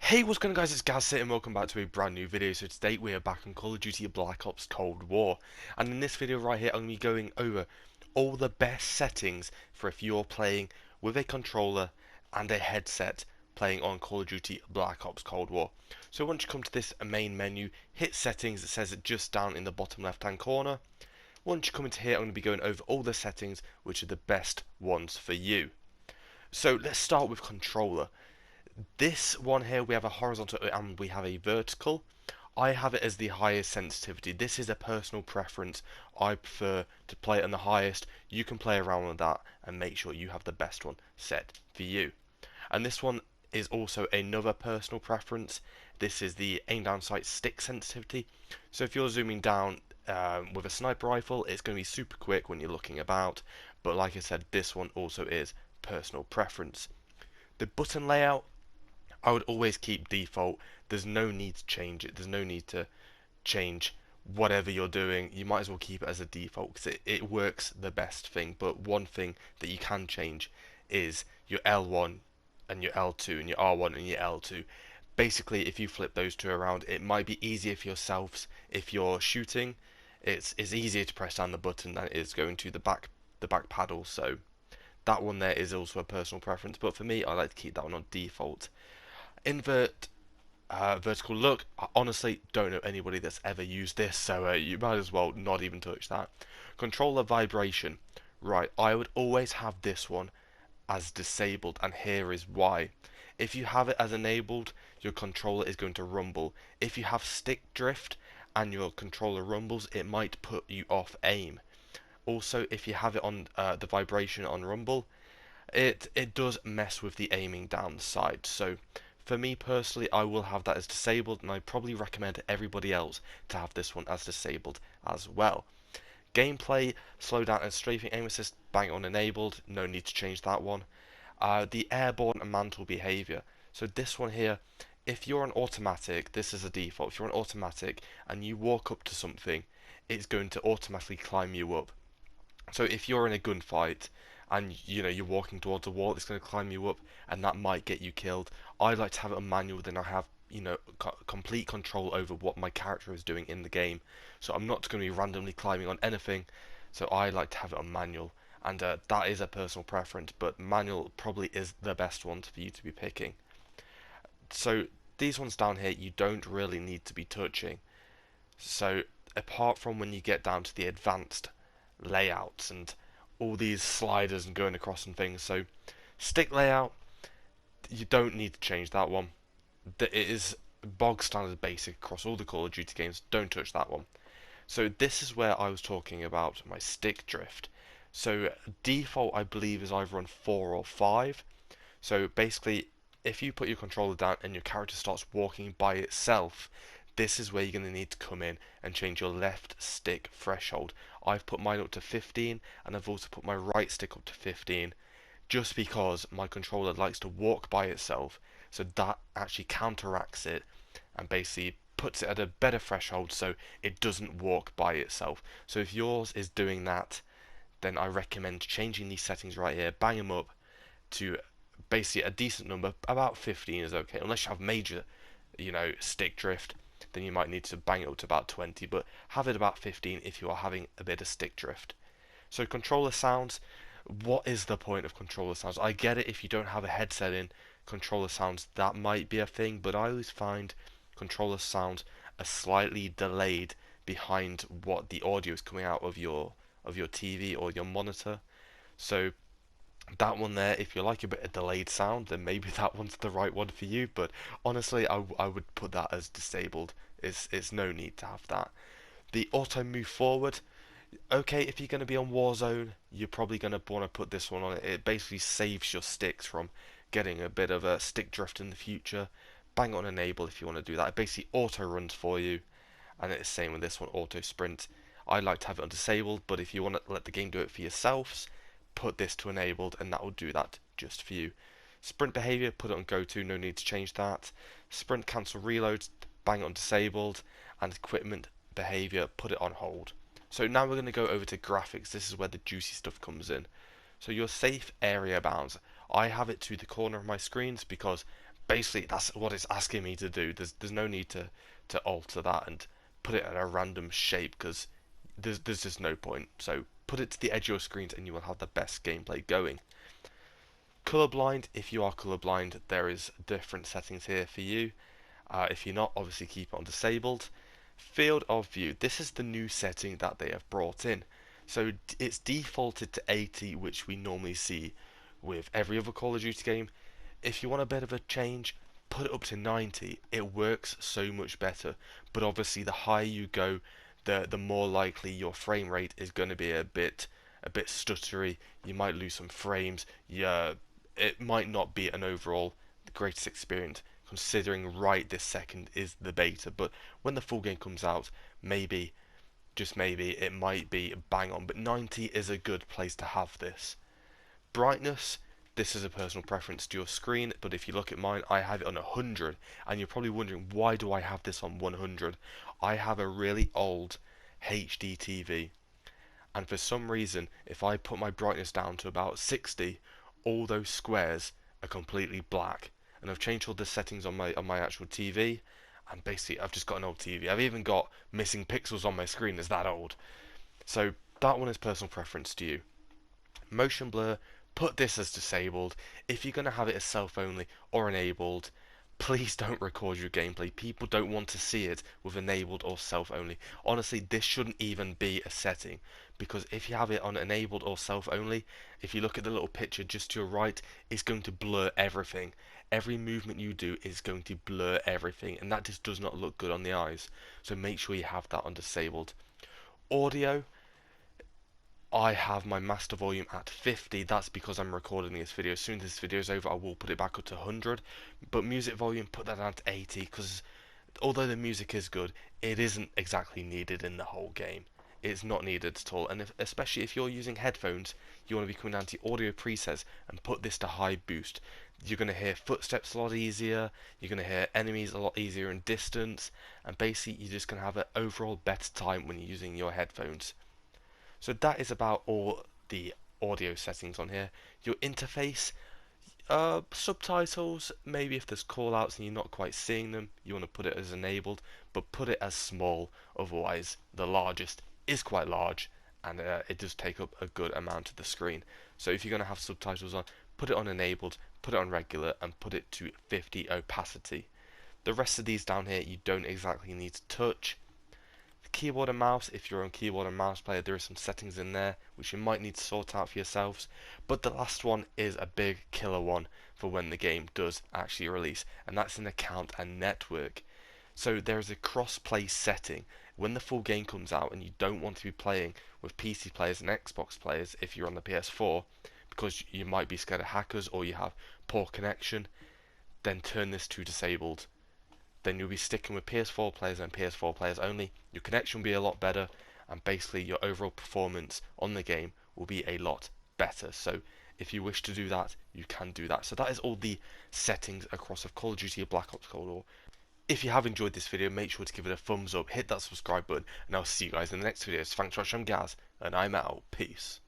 Hey, what's going on guys, it's Gaz here and welcome back to a brand new video. So today we are back on Call of Duty Black Ops Cold War. And in this video right here I'm going to be going over all the best settings for if you're playing with a controller and a headset playing on Call of Duty Black Ops Cold War. So once you come to this main menu, hit settings, it says it just down in the bottom left hand corner. Once you come into here I'm going to be going over all the settings which are the best ones for you. So let's start with controller. This one here, we have a horizontal and we have a vertical. I have it as the highest sensitivity. This is a personal preference. I prefer to play it on the highest. You can play around with that and make sure you have the best one set for you. And this one is also another personal preference. This is the aim down sight stick sensitivity. So if you're zooming down with a sniper rifle, it's going to be super quick when you're looking about. But like I said, this one also is personal preference. The button layout, I would always keep default. There's no need to change it. There's no need to change whatever you're doing. You might as well keep it as a default because it works the best thing. But one thing that you can change is your L1 and your L2 and your R1 and your L2. Basically, if you flip those two around, it might be easier for yourselves if you're shooting. It's easier to press down the button than it is going to the back paddle. So that one there is also a personal preference. But for me, I like to keep that one on default. Invert vertical look. I honestly don't know anybody that's ever used this, so you might as well not even touch that. Controller vibration. Right, I would always have this one as disabled, and here is why. If you have it as enabled, your controller is going to rumble. If you have stick drift and your controller rumbles, it might put you off aim. Also, if you have it on the vibration on rumble, it does mess with the aiming down the side. So for me personally, I will have that as disabled, and I probably recommend everybody else to have this one as disabled as well. Gameplay, slowdown and strafing aim assist, bang on enabled, no need to change that one. The airborne and mantle behavior. So this one here, if you're on automatic, this is a default. If you're on automatic and you walk up to something, it's going to automatically climb you up. So if you're in a gunfight and you're walking towards a wall, it's going to climb you up, and that might get you killed. I like to have it on manual, then I have complete control over what my character is doing in the game. So I'm not going to be randomly climbing on anything. So I like to have it on manual, and that is a personal preference. But manual probably is the best one for you to be picking. So these ones down here, you don't really need to be touching. So apart from when you get down to the advanced layouts and all these sliders and going across and things. So stick layout, you don't need to change that one. It is bog standard basic across all the Call of Duty games. Don't touch that one. So this is where I was talking about my stick drift. So default, I believe, is either on 4 or 5. So basically, if you put your controller down and your character starts walking by itself, this is where you're going to need to come in and change your left stick threshold. I've put mine up to 15, and I've also put my right stick up to 15, just because my controller likes to walk by itself, so that actually counteracts it and basically puts it at a better threshold so it doesn't walk by itself. So if yours is doing that, then I recommend changing these settings right here, bang them up to basically a decent number. About 15 is okay, unless you have major stick drift, then you might need to bang it up to about 20, but have it about 15 if you are having a bit of stick drift. So controller sounds, what is the point of controller sounds? I get it if you don't have a headset in, controller sounds, that might be a thing, but I always find controller sounds are slightly delayed behind what the audio is coming out of your TV or your monitor. So that one there, if you like a bit of delayed sound, then maybe that one's the right one for you. But honestly, I would put that as disabled. It's no need to have that. The auto move forward. Okay, if you're going to be on Warzone, you're probably going to want to put this one on. It basically saves your sticks from getting a bit of a stick drift in the future. Bang on enable if you want to do that. It basically auto runs for you, and it's the same with this one, auto sprint. I like to have it on disabled, but if you want to let the game do it for yourselves, put this to enabled, and that will do that just for you. Sprint behavior, put it on go to, no need to change that. Sprint cancel reloads, bang it on disabled, and equipment behavior, put it on hold. So now we're going to go over to graphics. This is where the juicy stuff comes in. So your safe area bounds, I have it to the corner of my screens because basically that's what it's asking me to do. There's no need to alter that and put it at a random shape, because there's just no point. So put it to the edge of your screens and you will have the best gameplay going. Colorblind, if you are colorblind, there is different settings here for you. If you're not, obviously keep it on disabled. Field of view, this is the new setting that they have brought in. So it's defaulted to 80, which we normally see with every other Call of Duty game. If you want a bit of a change, put it up to 90. It works so much better. But obviously the higher you go, the more likely your frame rate is going to be a bit stuttery. You might lose some frames. Yeah, it might not be an overall greatest experience, considering right this second is the beta. But when the full game comes out, maybe, just maybe, it might be bang on. But 90 is a good place to have this. Brightness, this is a personal preference to your screen, but if you look at mine, I have it on 100, and you're probably wondering, why do I have this on 100? I have a really old HD TV, and for some reason, if I put my brightness down to about 60, all those squares are completely black. And I've changed all the settings on my actual TV, and basically I've just got an old TV. I've even got missing pixels on my screen. It's that old. So that one is personal preference to you. Motion blur, put this as disabled. If you're going to have it as self only or enabled, please don't record your gameplay. People don't want to see it with enabled or self only. Honestly, this shouldn't even be a setting, because if you have it on enabled or self only, if you look at the little picture just to your right, it's going to blur everything. Every movement you do is going to blur everything, and that just does not look good on the eyes. So make sure you have that on disabled. Audio, I have my master volume at 50. That's because I'm recording this video. As soon as this video is over, I will put it back up to 100. But music volume, put that down to 80, because although the music is good, it isn't exactly needed in the whole game. It's not needed at all. And especially if you're using headphones, you want to be coming down to audio presets and put this to high boost. You're going to hear footsteps a lot easier. You're going to hear enemies a lot easier in distance. And basically, you're just going to have an overall better time when you're using your headphones. So that is about all the audio settings on here. Your interface, subtitles, maybe if there's callouts and you're not quite seeing them, you want to put it as enabled, but put it as small, otherwise the largest is quite large, and it does take up a good amount of the screen. So if you're going to have subtitles on, put it on enabled, put it on regular, and put it to 50 opacity. The rest of these down here you don't exactly need to touch. Keyboard and mouse, if you're on keyboard and mouse player, there are some settings in there which you might need to sort out for yourselves, but the last one is a big killer one for when the game does actually release, and that's an account and network. So there is a crossplay setting. When the full game comes out and you don't want to be playing with PC players and Xbox players if you're on the PS4, because you might be scared of hackers or you have poor connection, then turn this to disabled. Then you'll be sticking with PS4 players and PS4 players only. Your connection will be a lot better, and basically your overall performance on the game will be a lot better. So if you wish to do that, you can do that. So that is all the settings across of Call of Duty Black Ops Cold War. If you have enjoyed this video, make sure to give it a thumbs up, hit that subscribe button, and I'll see you guys in the next video. So thanks for watching, I'm Gaz, and I'm out. Peace.